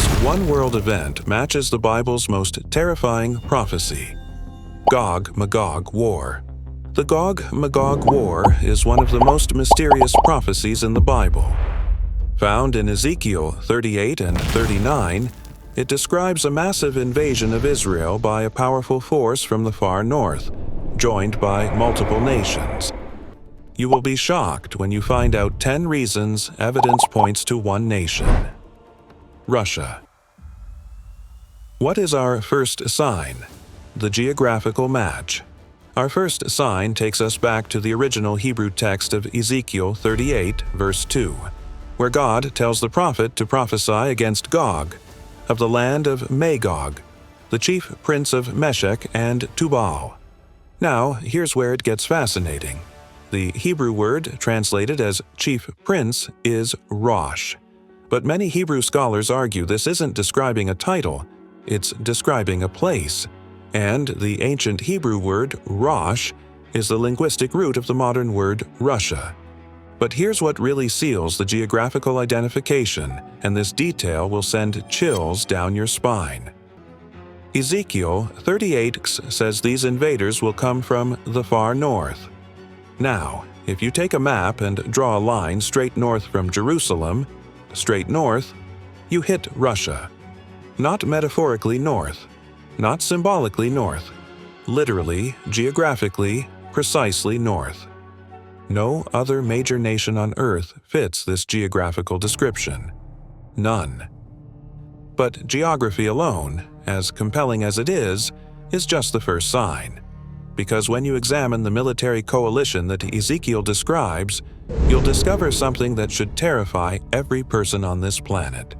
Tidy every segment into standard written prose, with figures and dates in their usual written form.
This one-world event matches the Bible's most terrifying prophecy: Gog Magog War. The Gog Magog War is one of the most mysterious prophecies in the Bible. Found in Ezekiel 38 and 39, it describes a massive invasion of Israel by a powerful force from the far north, joined by multiple nations. You will be shocked when you find out 10 reasons evidence points to one nation: Russia. What is our first sign? The geographical match. Our first sign takes us back to the original Hebrew text of Ezekiel 38, verse 2, where God tells the prophet to prophesy against Gog, of the land of Magog, the chief prince of Meshech and Tubal. Now, here's where it gets fascinating. The Hebrew word translated as chief prince is Rosh. But many Hebrew scholars argue this isn't describing a title, it's describing a place. And the ancient Hebrew word Rosh is the linguistic root of the modern word Russia. But here's what really seals the geographical identification, and this detail will send chills down your spine. Ezekiel 38 says these invaders will come from the far north. Now, if you take a map and draw a line straight north from Jerusalem, straight north, you hit Russia. Not metaphorically north, not symbolically north, literally, geographically, precisely north. No other major nation on Earth fits this geographical description. None. But geography alone, as compelling as it is just the first sign. Because when you examine the military coalition that Ezekiel describes, you'll discover something that should terrify every person on this planet.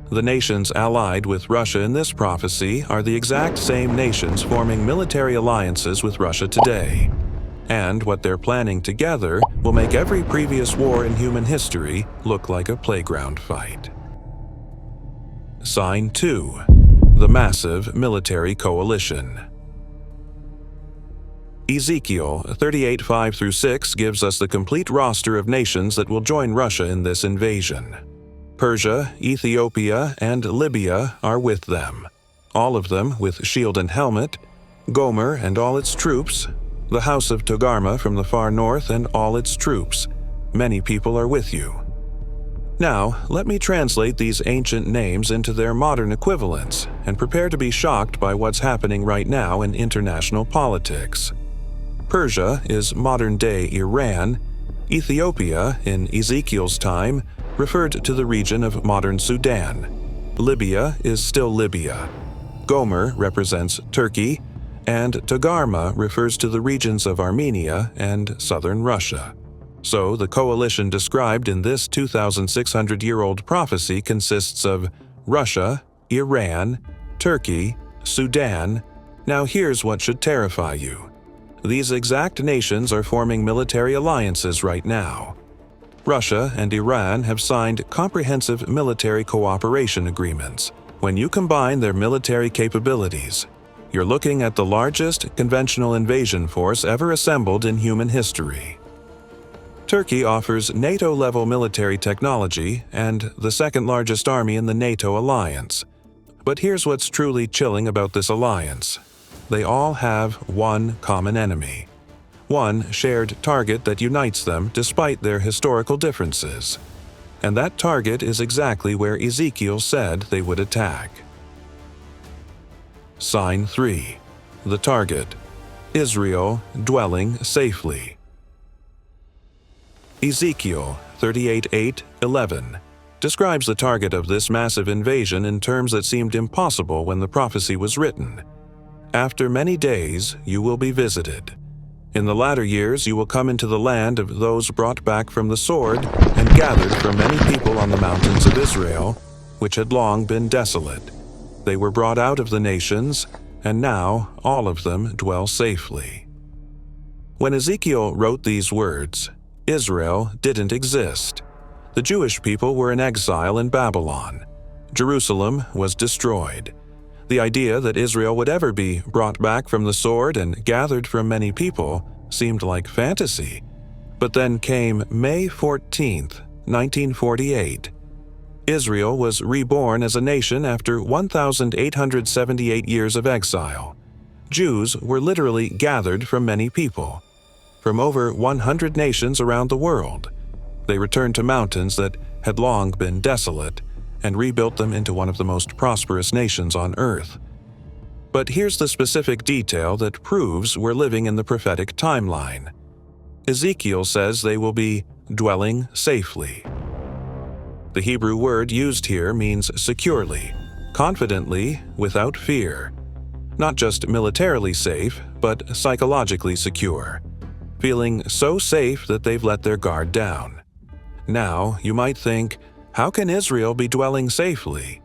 The nations allied with Russia in this prophecy are the exact same nations forming military alliances with Russia today. And what they're planning together will make every previous war in human history look like a playground fight. Sign 2. The massive military coalition. Ezekiel 38:5-6 gives us the complete roster of nations that will join Russia in this invasion. Persia, Ethiopia, and Libya are with them, all of them with shield and helmet, Gomer and all its troops, the house of Togarmah from the far north and all its troops. Many people are with you. Now, let me translate these ancient names into their modern equivalents and prepare to be shocked by what's happening right now in international politics. Persia is modern-day Iran. Ethiopia, in Ezekiel's time, referred to the region of modern Sudan. Libya is still Libya. Gomer represents Turkey, and Togarmah refers to the regions of Armenia and southern Russia. So the coalition described in this 2,600-year-old prophecy consists of Russia, Iran, Turkey, Sudan. Now here's what should terrify you. These exact nations are forming military alliances right now. Russia and Iran have signed comprehensive military cooperation agreements. When you combine their military capabilities, you're looking at the largest conventional invasion force ever assembled in human history. Turkey offers NATO-level military technology and the second-largest army in the NATO alliance. But here's what's truly chilling about this alliance. They all have one common enemy. One shared target that unites them despite their historical differences. And that target is exactly where Ezekiel said they would attack. Sign 3. The target: Israel dwelling safely. Ezekiel 38:8-11 describes the target of this massive invasion in terms that seemed impossible when the prophecy was written. After many days you will be visited. In the latter years you will come into the land of those brought back from the sword and gathered from many people on the mountains of Israel, which had long been desolate. They were brought out of the nations, and now all of them dwell safely. When Ezekiel wrote these words, Israel didn't exist. The Jewish people were in exile in Babylon. Jerusalem was destroyed. The idea that Israel would ever be brought back from the sword and gathered from many people seemed like fantasy. But then came May 14th, 1948. Israel was reborn as a nation after 1,878 years of exile. Jews were literally gathered from many people, from over 100 nations around the world. They returned to mountains that had long been desolate and rebuilt them into one of the most prosperous nations on earth. But here's the specific detail that proves we're living in the prophetic timeline. Ezekiel says they will be dwelling safely. The Hebrew word used here means securely, confidently, without fear. Not just militarily safe, but psychologically secure, feeling so safe that they've let their guard down. Now, you might think, how can Israel be dwelling safely?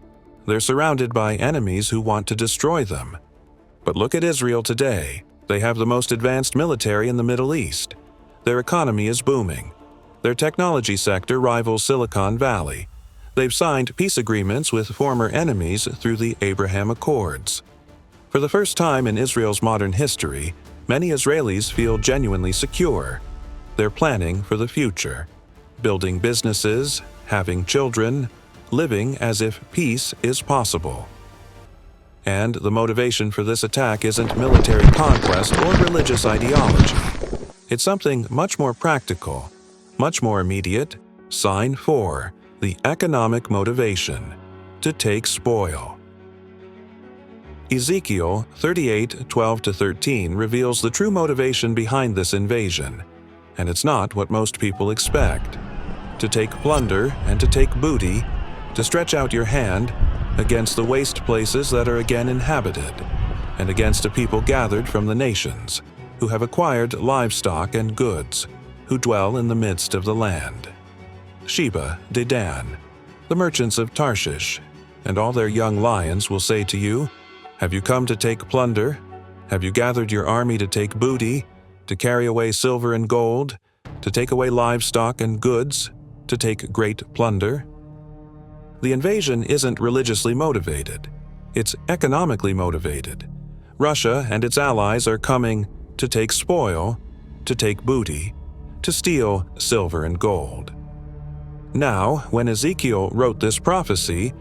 They're surrounded by enemies who want to destroy them. But look at Israel today. They have the most advanced military in the Middle East. Their economy is booming. Their technology sector rivals Silicon Valley. They've signed peace agreements with former enemies through the Abraham Accords. For the first time in Israel's modern history, many Israelis feel genuinely secure. They're planning for the future, building businesses, having children, living as if peace is possible. And the motivation for this attack isn't military conquest or religious ideology. It's something much more practical, much more immediate. Sign 4, the economic motivation, to take spoil. Ezekiel 38:12-13 reveals the true motivation behind this invasion, and it's not what most people expect. To take plunder and to take booty, to stretch out your hand against the waste places that are again inhabited, and against a people gathered from the nations, who have acquired livestock and goods, who dwell in the midst of the land. Sheba, Dedan, the merchants of Tarshish, and all their young lions will say to you, have you come to take plunder? Have you gathered your army to take booty, to carry away silver and gold, to take away livestock and goods, to take great plunder? The invasion isn't religiously motivated. It's economically motivated. Russia and its allies are coming to take spoil, to take booty, to steal silver and gold. Now, when Ezekiel wrote this prophecy,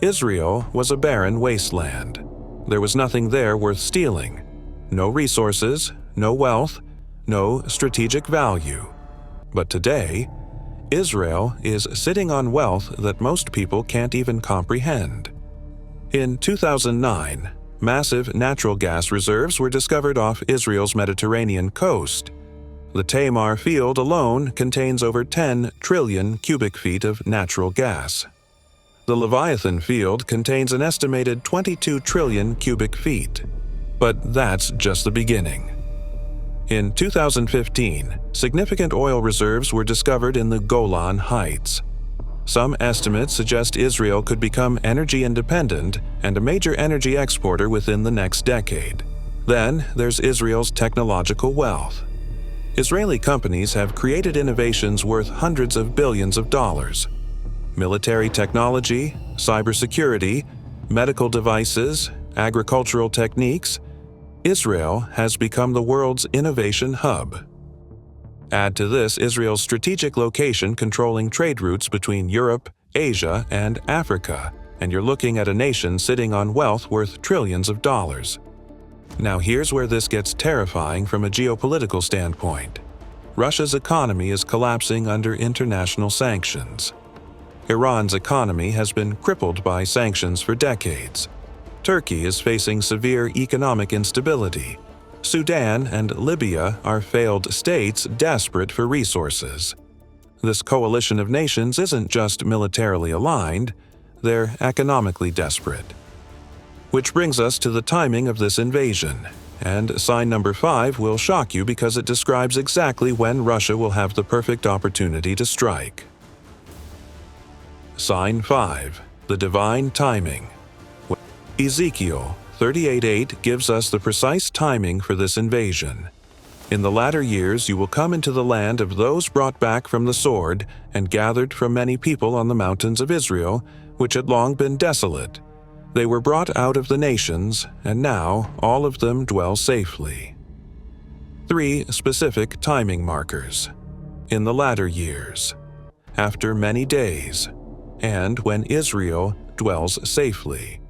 Israel was a barren wasteland. There was nothing there worth stealing. No resources, no wealth, no strategic value. But today, Israel is sitting on wealth that most people can't even comprehend. In 2009, massive natural gas reserves were discovered off Israel's Mediterranean coast. The Tamar field alone contains over 10 trillion cubic feet of natural gas. The Leviathan field contains an estimated 22 trillion cubic feet. But that's just the beginning. In 2015, significant oil reserves were discovered in the Golan Heights. Some estimates suggest Israel could become energy independent and a major energy exporter within the next decade. Then there's Israel's technological wealth. Israeli companies have created innovations worth hundreds of billions of dollars. Military technology, cybersecurity, medical devices, agricultural techniques. Israel has become the world's innovation hub. Add to this Israel's strategic location controlling trade routes between Europe, Asia, and Africa, and you're looking at a nation sitting on wealth worth trillions of dollars. Now here's where this gets terrifying from a geopolitical standpoint. Russia's economy is collapsing under international sanctions. Iran's economy has been crippled by sanctions for decades. Turkey is facing severe economic instability. Sudan and Libya are failed states desperate for resources. This coalition of nations isn't just militarily aligned, they're economically desperate. Which brings us to the timing of this invasion, and sign number 5 will shock you because it describes exactly when Russia will have the perfect opportunity to strike. Sign 5, the divine timing. Ezekiel 38:8 gives us the precise timing for this invasion. In the latter years you will come into the land of those brought back from the sword and gathered from many people on the mountains of Israel, which had long been desolate. They were brought out of the nations, and now all of them dwell safely. 3 specific timing markers. In the latter years. After many days. and when Israel dwells safely.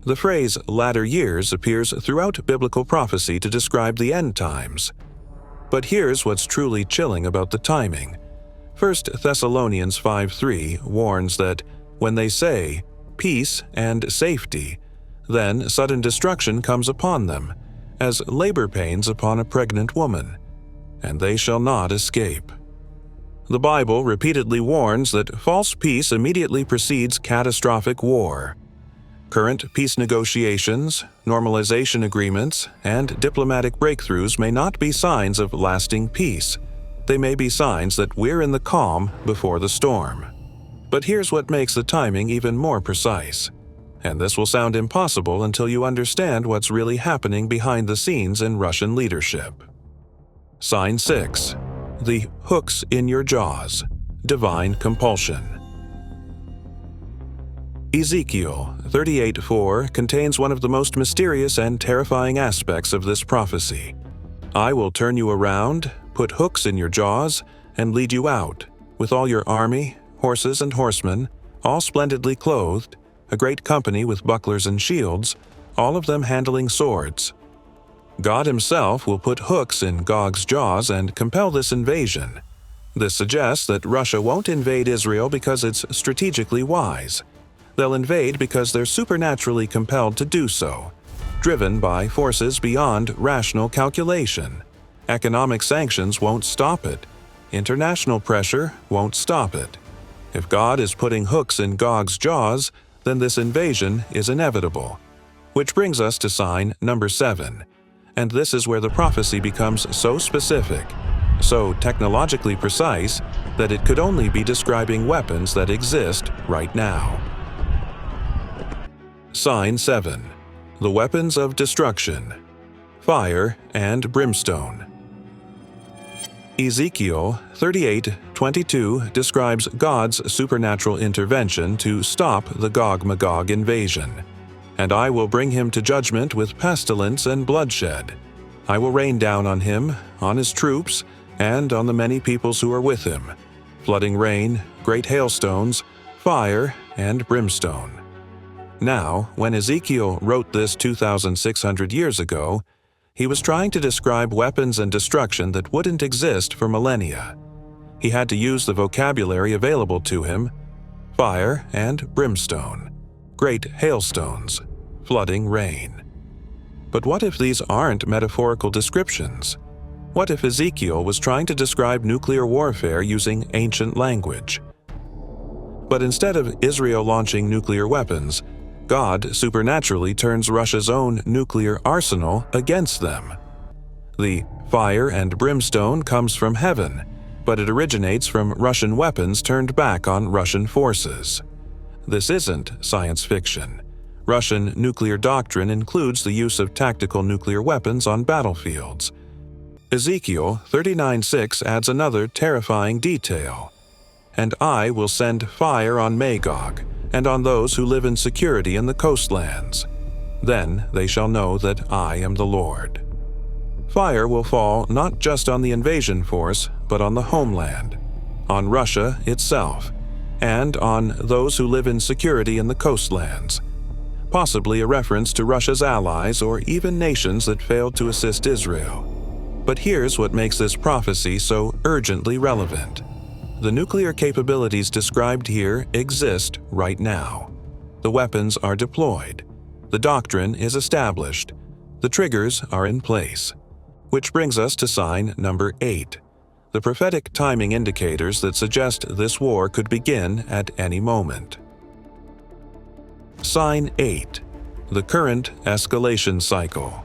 The phrase latter years appears throughout biblical prophecy to describe the end times. But here's what's truly chilling about the timing. 1 Thessalonians 5:3 warns that when they say peace and safety, then sudden destruction comes upon them, as labor pains upon a pregnant woman, and they shall not escape. The Bible repeatedly warns that false peace immediately precedes catastrophic war. Current peace negotiations, normalization agreements, and diplomatic breakthroughs may not be signs of lasting peace. They may be signs that we're in the calm before the storm. But here's what makes the timing even more precise. And this will sound impossible until you understand what's really happening behind the scenes in Russian leadership. Sign 6. The hooks in your jaws. Divine compulsion. Ezekiel 38:4 contains one of the most mysterious and terrifying aspects of this prophecy. I will turn you around, put hooks in your jaws, and lead you out, with all your army, horses and horsemen, all splendidly clothed, a great company with bucklers and shields, all of them handling swords. God himself will put hooks in Gog's jaws and compel this invasion. This suggests that Russia won't invade Israel because it's strategically wise. They'll invade because they're supernaturally compelled to do so, driven by forces beyond rational calculation. Economic sanctions won't stop it. International pressure won't stop it. If God is putting hooks in Gog's jaws, then this invasion is inevitable. Which brings us to sign number 7. And this is where the prophecy becomes so specific, so technologically precise, that it could only be describing weapons that exist right now. Sign 7. The weapons of destruction. Fire and brimstone. Ezekiel 38:22 describes God's supernatural intervention to stop the Gog Magog invasion. And I will bring him to judgment with pestilence and bloodshed. I will rain down on him, on his troops, and on the many peoples who are with him, flooding rain, great hailstones, fire, and brimstone. Now, when Ezekiel wrote this 2,600 years ago, he was trying to describe weapons and destruction that wouldn't exist for millennia. He had to use the vocabulary available to him: fire and brimstone, great hailstones, flooding rain. But what if these aren't metaphorical descriptions? What if Ezekiel was trying to describe nuclear warfare using ancient language? But instead of Israel launching nuclear weapons, God supernaturally turns Russia's own nuclear arsenal against them. The fire and brimstone comes from heaven, but it originates from Russian weapons turned back on Russian forces. This isn't science fiction. Russian nuclear doctrine includes the use of tactical nuclear weapons on battlefields. Ezekiel 39:6 adds another terrifying detail. And I will send fire on Magog, and on those who live in security in the coastlands. Then they shall know that I am the Lord. Fire will fall not just on the invasion force, but on the homeland, on Russia itself, and on those who live in security in the coastlands, possibly a reference to Russia's allies or even nations that failed to assist Israel. But here's what makes this prophecy so urgently relevant. The nuclear capabilities described here exist right now. The weapons are deployed. The doctrine is established. The triggers are in place. Which brings us to sign number 8, the prophetic timing indicators that suggest this war could begin at any moment. Sign 8, the current escalation cycle.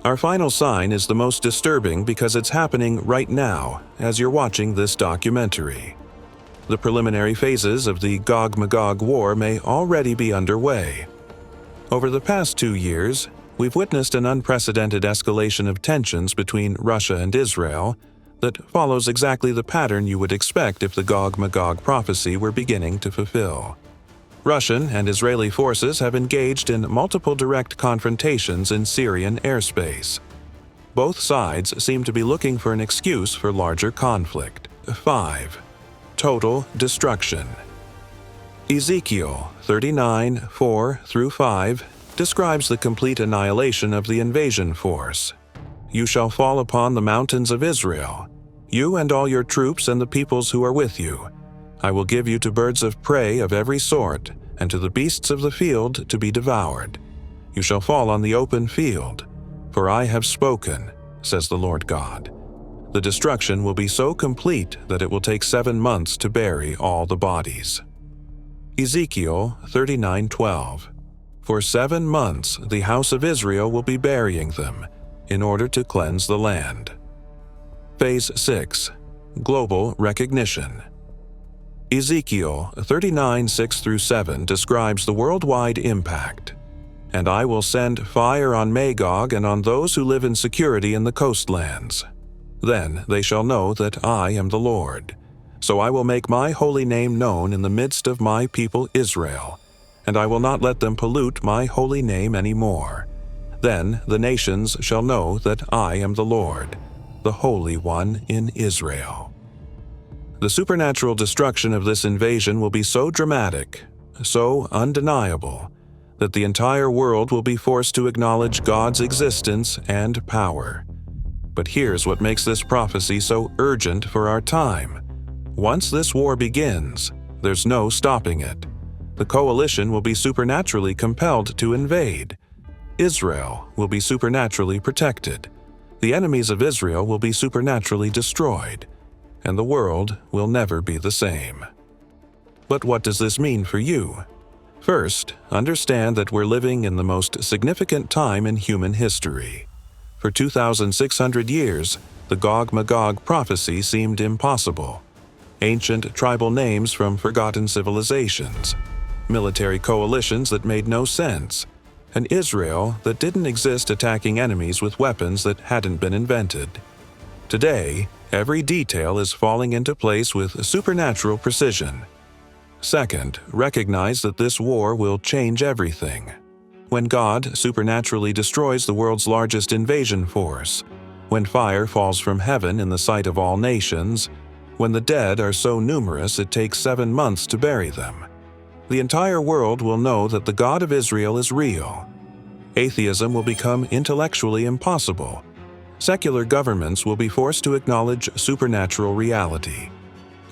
Our final sign is the most disturbing because it's happening right now as you're watching this documentary. The preliminary phases of the Gog Magog War may already be underway. Over the past 2 years, we've witnessed an unprecedented escalation of tensions between Russia and Israel that follows exactly the pattern you would expect if the Gog Magog prophecy were beginning to fulfill. Russian and Israeli forces have engaged in multiple direct confrontations in Syrian airspace. Both sides seem to be looking for an excuse for larger conflict. 5. total destruction. Ezekiel 39:4-5 describes the complete annihilation of the invasion force. You shall fall upon the mountains of Israel, you and all your troops and the peoples who are with you. I will give you to birds of prey of every sort, and to the beasts of the field to be devoured. You shall fall on the open field, for I have spoken, says the Lord God. The destruction will be so complete that it will take 7 months to bury all the bodies. Ezekiel 39:12. For 7 months the house of Israel will be burying them, in order to cleanse the land. Phase 6. Global recognition. Ezekiel 39:6-7 describes the worldwide impact. And I will send fire on Magog and on those who live in security in the coastlands. Then they shall know that I am the Lord. So I will make my holy name known in the midst of my people Israel, and I will not let them pollute my holy name any more. Then the nations shall know that I am the Lord, the Holy One in Israel. The supernatural destruction of this invasion will be so dramatic, so undeniable, that the entire world will be forced to acknowledge God's existence and power. But here's what makes this prophecy so urgent for our time. Once this war begins, there's no stopping it. The coalition will be supernaturally compelled to invade. Israel will be supernaturally protected. The enemies of Israel will be supernaturally destroyed. And the world will never be the same. But what does this mean for you? First, understand that we're living in the most significant time in human history. For 2,600 years, the Gog Magog prophecy seemed impossible. Ancient tribal names from forgotten civilizations, military coalitions that made no sense, an Israel that didn't exist attacking enemies with weapons that hadn't been invented. Today, every detail is falling into place with supernatural precision. Second, recognize that this war will change everything. When God supernaturally destroys the world's largest invasion force, when fire falls from heaven in the sight of all nations, when the dead are so numerous it takes 7 months to bury them, the entire world will know that the God of Israel is real. Atheism will become intellectually impossible. Secular governments will be forced to acknowledge supernatural reality.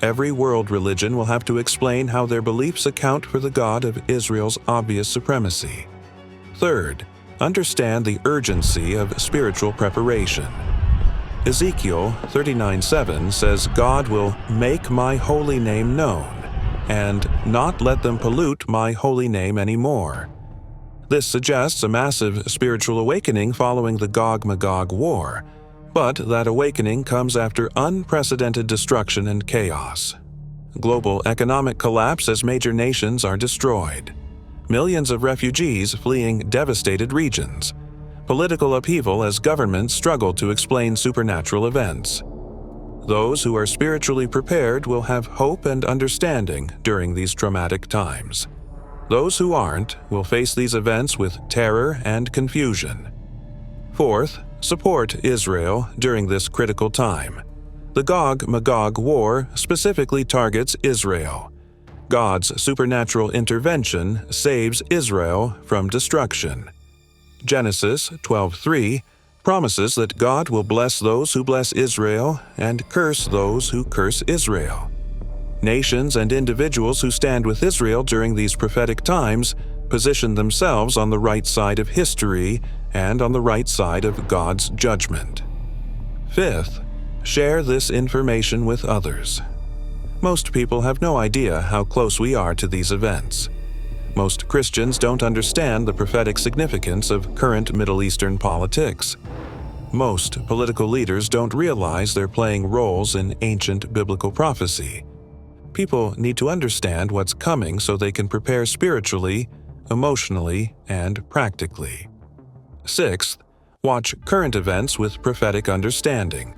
Every world religion will have to explain how their beliefs account for the God of Israel's obvious supremacy. Third, understand the urgency of spiritual preparation. Ezekiel 39:7 says God will make my holy name known and not let them pollute my holy name anymore. This suggests a massive spiritual awakening following the Gog Magog War, but that awakening comes after unprecedented destruction and chaos. Global economic collapse as major nations are destroyed. Millions of refugees fleeing devastated regions. Political upheaval as governments struggle to explain supernatural events. Those who are spiritually prepared will have hope and understanding during these traumatic times. Those who aren't will face these events with terror and confusion. Fourth, support Israel during this critical time. The Gog Magog War specifically targets Israel. God's supernatural intervention saves Israel from destruction. Genesis 12:3 promises that God will bless those who bless Israel and curse those who curse Israel. Nations and individuals who stand with Israel during these prophetic times position themselves on the right side of history and on the right side of God's judgment. Fifth, share this information with others. Most people have no idea how close we are to these events. Most Christians don't understand the prophetic significance of current Middle Eastern politics. Most political leaders don't realize they're playing roles in ancient biblical prophecy. People need to understand what's coming so they can prepare spiritually, emotionally, and practically. Sixth, watch current events with prophetic understanding.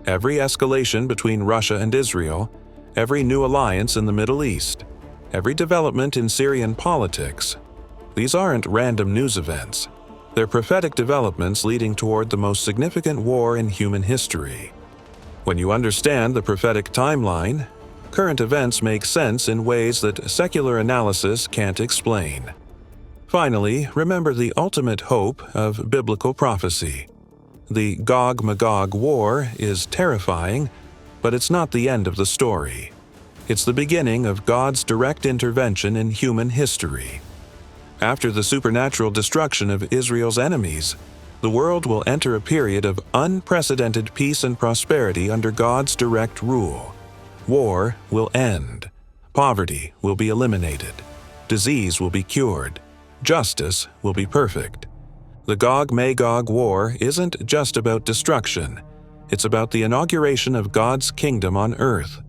Every escalation between Russia and Israel, every new alliance in the Middle East, every development in Syrian politics. These aren't random news events. They're prophetic developments leading toward the most significant war in human history. When you understand the prophetic timeline, current events make sense in ways that secular analysis can't explain. Finally, remember the ultimate hope of biblical prophecy. The Gog Magog War is terrifying, but it's not the end of the story. It's the beginning of God's direct intervention in human history. After the supernatural destruction of Israel's enemies, the world will enter a period of unprecedented peace and prosperity under God's direct rule. War will end. Poverty will be eliminated. Disease will be cured. Justice will be perfect. The Gog Magog War isn't just about destruction. It's about the inauguration of God's kingdom on earth.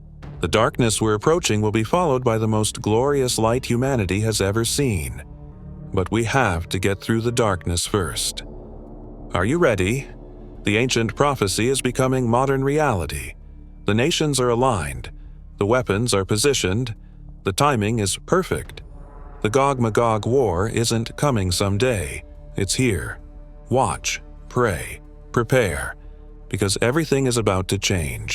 The darkness we're approaching will be followed by the most glorious light humanity has ever seen. But we have to get through the darkness first. Are you ready? The ancient prophecy is becoming modern reality. The nations are aligned. The weapons are positioned. The timing is perfect. The Gog Magog War isn't coming someday. It's here. Watch, pray, prepare, because everything is about to change.